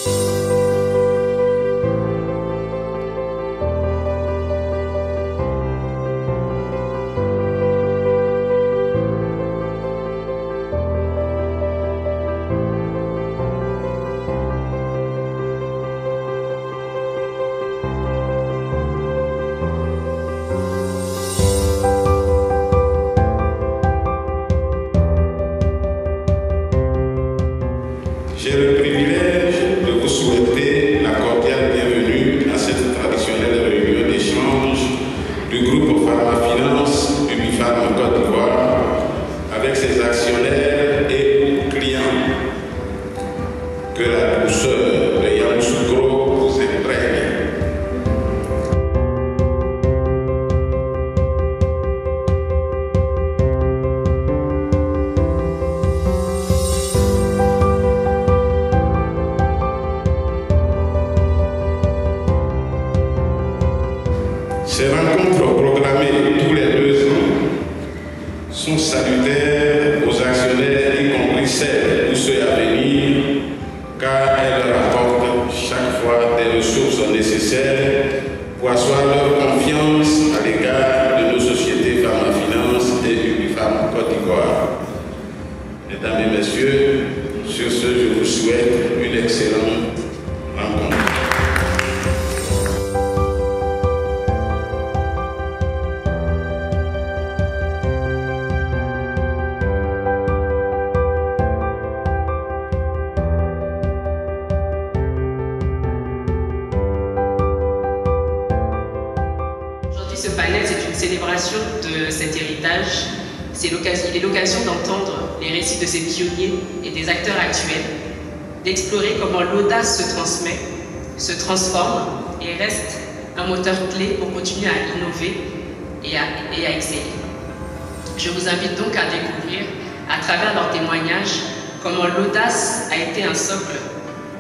J'ai le privilège de vous souhaiter la cordiale bienvenue à cette traditionnelle réunion d'échange du groupe Pharmafinance Ubipharm Côte d'Ivoire avec ses actionnaires et clients. Que la douceur de Yamoussoukro vous imprègne. Ces rencontres programmées tous les 2 ans sont salutaires aux actionnaires, y compris celles ou ceux à venir, car elles leur apportent chaque fois des ressources nécessaires pour asseoir leur confiance à l'égard de nos sociétés Pharmafinance et Ubipharm Côte d'Ivoire. Mesdames et messieurs, sur ce, je vous souhaite une excellente rencontre. Ce panel, c'est une célébration de cet héritage. Il est l'occasion d'entendre les récits de ces pionniers et des acteurs actuels, d'explorer comment l'audace se transmet, se transforme et reste un moteur clé pour continuer à innover et à exceller. Je vous invite donc à découvrir, à travers leurs témoignages, comment l'audace a été un socle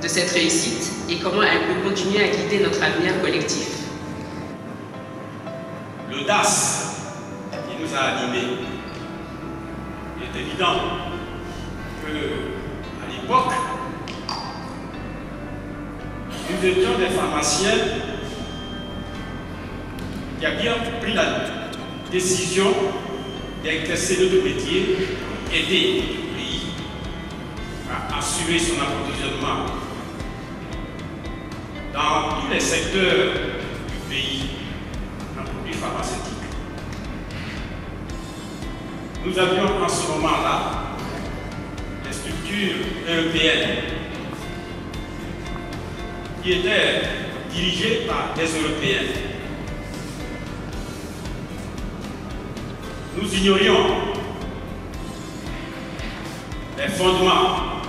de cette réussite et comment elle peut continuer à guider notre avenir collectif. L'audace qui nous a animés. Il est évident que, à l'époque, nous étions des pharmaciens qui avions pris la décision d'exercer notre métier, aider le pays à assurer son approvisionnement dans tous les secteurs du pays. Pharmaceutique. Nous avions en ce moment-là des structures européennes qui étaient dirigées par des Européens. Nous ignorions les fondements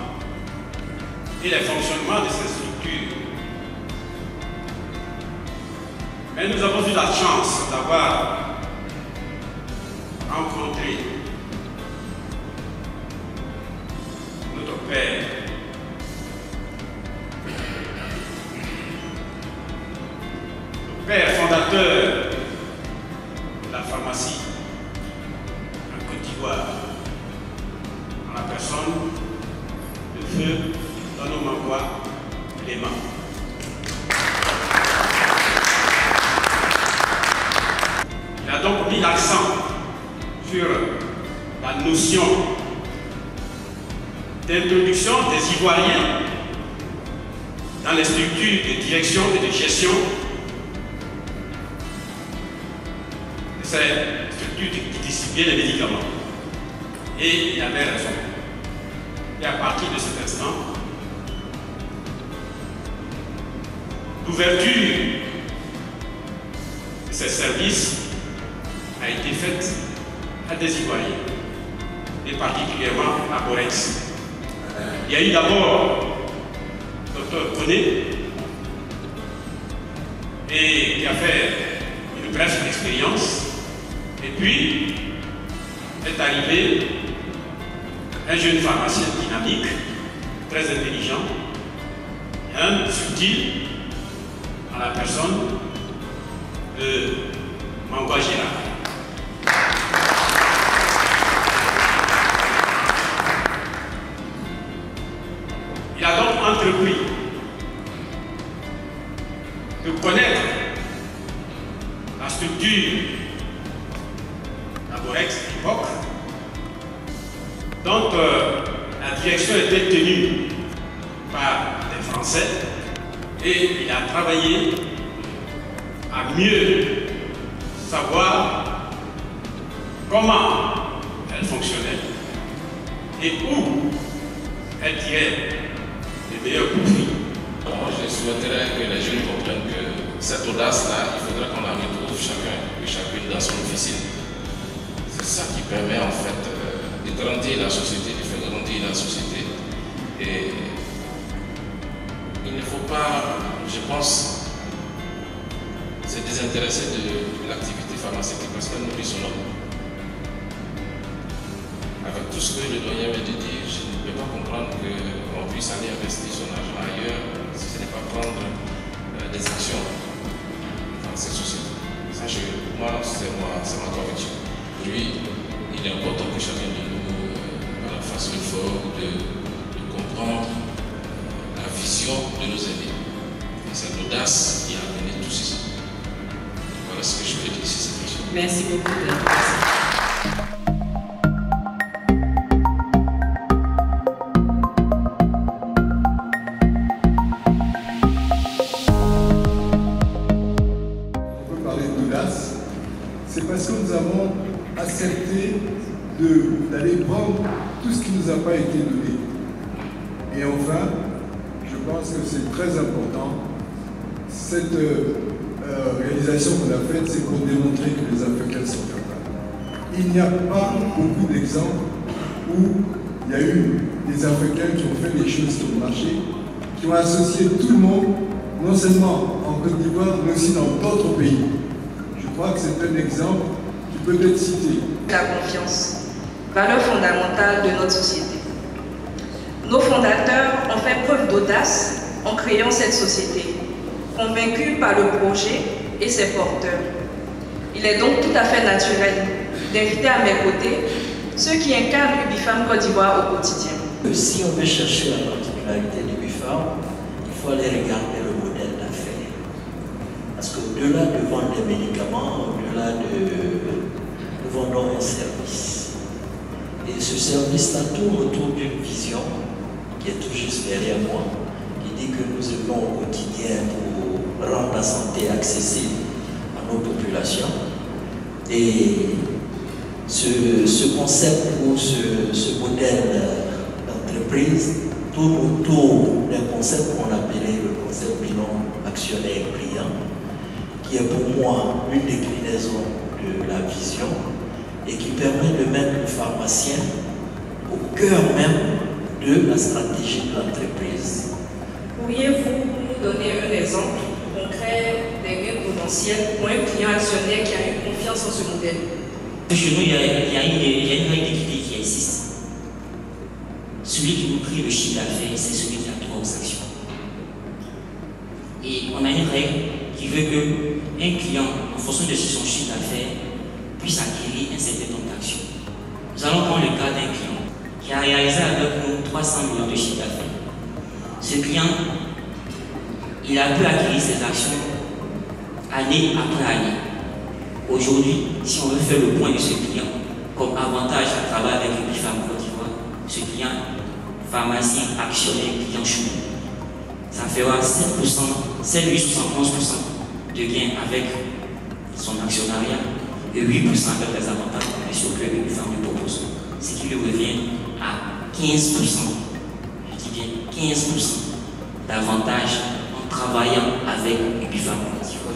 et les fonctionnements de ces structures. Mais nous avons eu la chance d'avoir rencontré notre père, le père fondateur de la pharmacie en Côte d'Ivoire, en la personne de feu Dano Mangwa Clément. Il a donc mis l'accent sur la notion d'introduction des Ivoiriens dans les structures de direction et de gestion de ces structures qui distribuaient les médicaments. Et il avait raison. Et à partir de cet instant, l'ouverture de ces services a été faite à des Ivoiriens, et particulièrement à Borex. Il y a eu d'abord Dr Koné, et qui a fait une brève expérience, et puis est arrivé un jeune pharmacien dynamique, très intelligent, un subtil à la personne de Mangwa Gérard. Il a donc entrepris de connaître la structure d'Aborex à l'époque, dont la direction était tenue par des Français, et il a travaillé à mieux savoir comment elle fonctionnait et où elle tirait les meilleurs profits. Moi, je souhaiterais que les jeunes comprennent que cette audace-là, il faudra qu'on la retrouve chacun et chacune dans son officine. C'est ça qui permet en fait de grandir la société, de faire grandir la société. Et il ne faut pas, je pense, se désintéresser de l'activité pharmaceutique parce qu'elle nourrit son homme. Avec tout ce que le doyen vient de dire, je ne peux pas comprendre qu'on puisse aller investir son argent ailleurs si ce n'est pas prendre des actions dans cette société. Ça, moi, c'est ma conviction. Lui, il est important que chacun de nous fasse l'effort de comprendre la vision de nos aînés. C'est l'audace qui a amené tout ceci. Voilà ce que je veux dire ici. Merci beaucoup. C'est parce que nous avons accepté d'aller prendre tout ce qui ne nous a pas été donné. Et enfin, je pense que c'est très important, cette réalisation qu'on a faite, c'est pour démontrer que les Africains sont capables. Il n'y a pas beaucoup d'exemples où il y a eu des Africains qui ont fait des choses qui ont marché, qui ont associé tout le monde, non seulement en Côte d'Ivoire, mais aussi dans d'autres pays. Je crois que c'est un exemple qui peut être cité. La confiance, valeur fondamentale de notre société. Nos fondateurs ont fait preuve d'audace en créant cette société, convaincus par le projet et ses porteurs. Il est donc tout à fait naturel d'inviter à mes côtés ceux qui incarnent Ubifam Côte d'Ivoire au quotidien. Si on veut chercher la particularité d'Ubifam, il faut aller regarder le modèle d'affaires. Parce qu'au-delà de vendre des médicaments, au-delà nous vendons un service. Et ce service-là tourne autour d'une vision qui est tout juste derrière moi, qui dit que nous œuvrons au quotidien pour rendre la santé accessible à nos populations. Et ce concept ou ce modèle d'entreprise tourne autour d'un concept qu'on appelait le concept bilan actionnaire client, qui est pour moi une déclinaison de la vision et qui permet de mettre le pharmacien au cœur même de la stratégie de l'entreprise. Pourriez-vous nous donner un exemple concret des gains potentiels pour un client actionnaire qui a eu confiance en ce modèle? Chez nous, il y a une règle d'équité qui existe. Celui qui nous crée le chiffre d'affaires, c'est celui qui a droit aux actions. Et on a une règle qui veut qu'un client, en fonction de son chiffre d'affaires, puisse acquérir un certain nombre d'actions. Nous allons prendre le cas d'un client qui a réalisé avec nous 300 millions de chiffre d'affaires. Ce client, il a pu acquérir ses actions année après année. Aujourd'hui, si on veut faire le point de ce client, comme avantage à travailler avec Ubifam Côte d'Ivoire, ce client, pharmacien, actionnaire, client chou, ça fera 7%, 7,71% de gain avec son actionnariat et 8% avec les avantages commerciaux que Ubifam lui propose. Ce qui lui revient à 15%, je dis bien 15% d'avantage en travaillant avec Ubifam Côte d'Ivoire.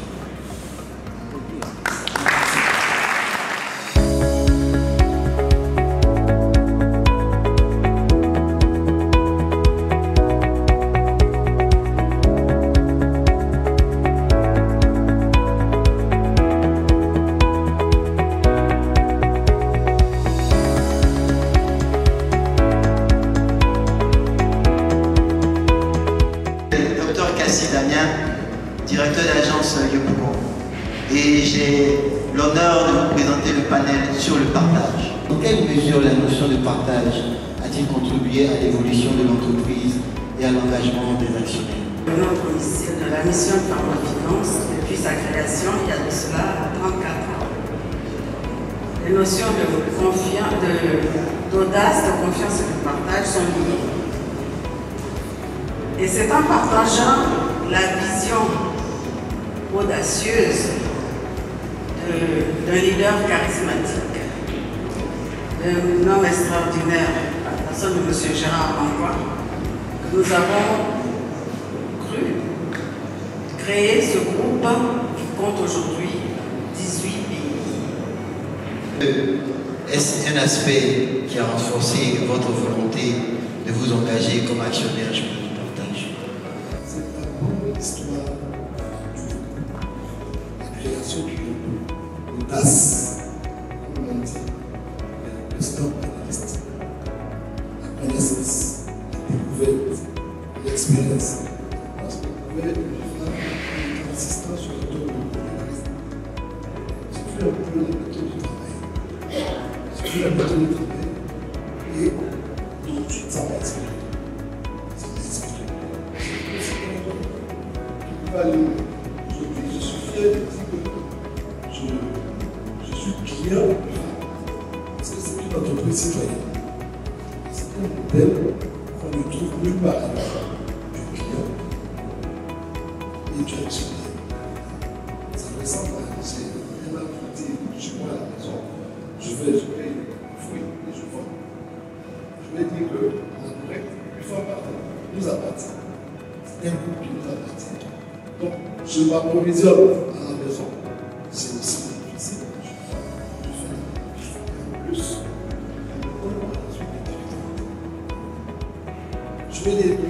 Directeur de l'agence Yopougon. Et j'ai l'honneur de vous présenter le panel sur le partage. Dans quelle mesure la notion de partage a-t-il contribué à l'évolution de l'entreprise et à l'engagement des actionnaires? Notre mission la mission de pharmacofinance depuis sa création il y a de cela 34 ans. Les notions d'audace, de confiance et de partage sont liées. Et c'est en partageant la vision audacieuse d'un leader charismatique, d'un homme extraordinaire, la personne de M. Gérard Bangoua, que nous avons cru créer ce groupe qui compte aujourd'hui 18 pays. Est-ce un aspect qui a renforcé votre volonté de vous engager comme actionnaire du partage? C'est la bonne histoire de la création du groupe, l'audace, comme on dit, le stop analyste, la connaissance, la découverte, l'expérience. Parce que vous pouvez faire insistant sur le taux de problématique. C'est un peu la méthode du travail. C'est la méthode du travail. Et tout de suite, ça va expliquer. Ça va expliquer. Je suis fier de dire que je suis client parce que c'est une entreprise citoyenne. C'est un modèle qu'on ne trouve nulle part ailleurs. Du client et du actionnaire. Ça ressemble à un activité chez moi à la maison. Je paye, fouille et je vends. Je vais dire que la collecte lui fait partie, nous appartient. C'est un groupe qui nous appartient. Donc, je m'approvisionne à la maison. C'est aussi difficile. Je fais plus. Je vais dire que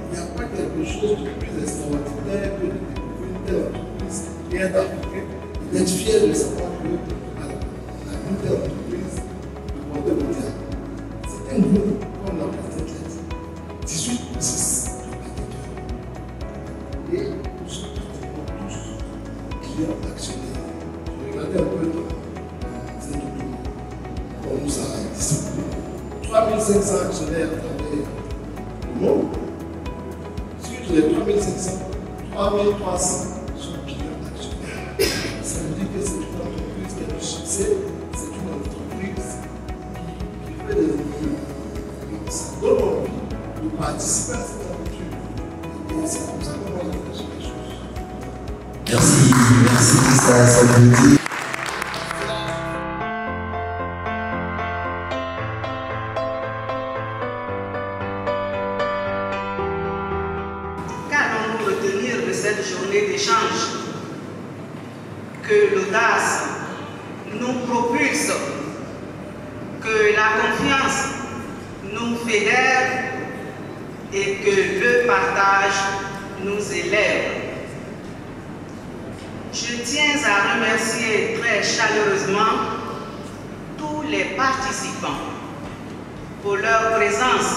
il n'y a pas quelque chose de plus extraordinaire que de découvrir une telle entreprise et d'appliquer et d'être fier de savoir que une telle entreprise de portée mondiale. C'est un groupe, comme l'a présenté, 18 ou 6 et nous sommes pratiquement tous clients actionnaires. Je regardais un peu dans ces documents qu'on nous a distribués. 3500 actionnaires à travers le monde. Sur les 3500, 3300 sont clients actionnaires. Ça veut dire que c'est une entreprise qui a du succès, c'est une entreprise qui fait des études. Donc ça donne envie de participer à cette aventure. Et c'est comme ça qu'on va faire les choses. Merci, ça veut dire. Qu'allons-nous retenir de cette journée d'échange? Que l'audace nous propulse, que la confiance nous fédère et que le partage nous élève. Je tiens à remercier très chaleureusement tous les participants pour leur présence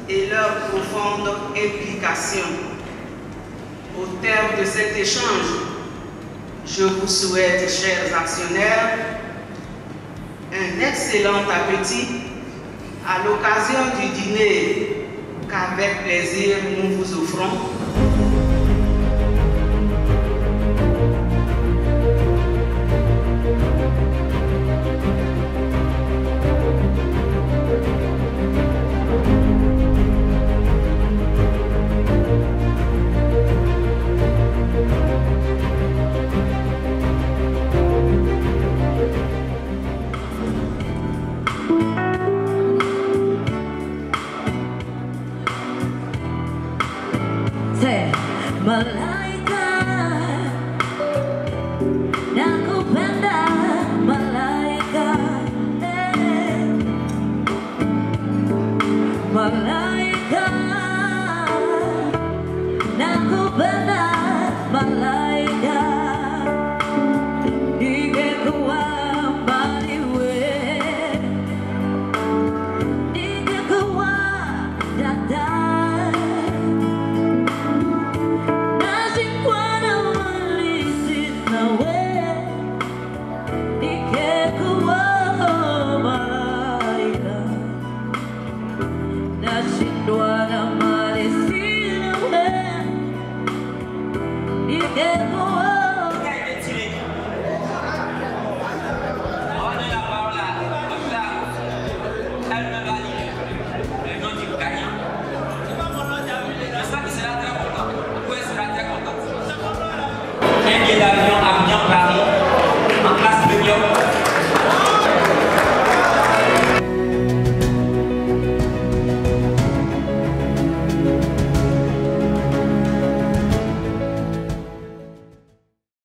et leur profonde implication. Au terme de cet échange, je vous souhaite, chers actionnaires, un excellent appétit à l'occasion du dîner qu'avec plaisir nous vous offrons. Malaika, nakupenda malaika, malaika, nakupenda malaika, ningekuwa mbali wewe, ningekuwa dada. Nashindwa na mali sina wewe. L'avion à bien Paris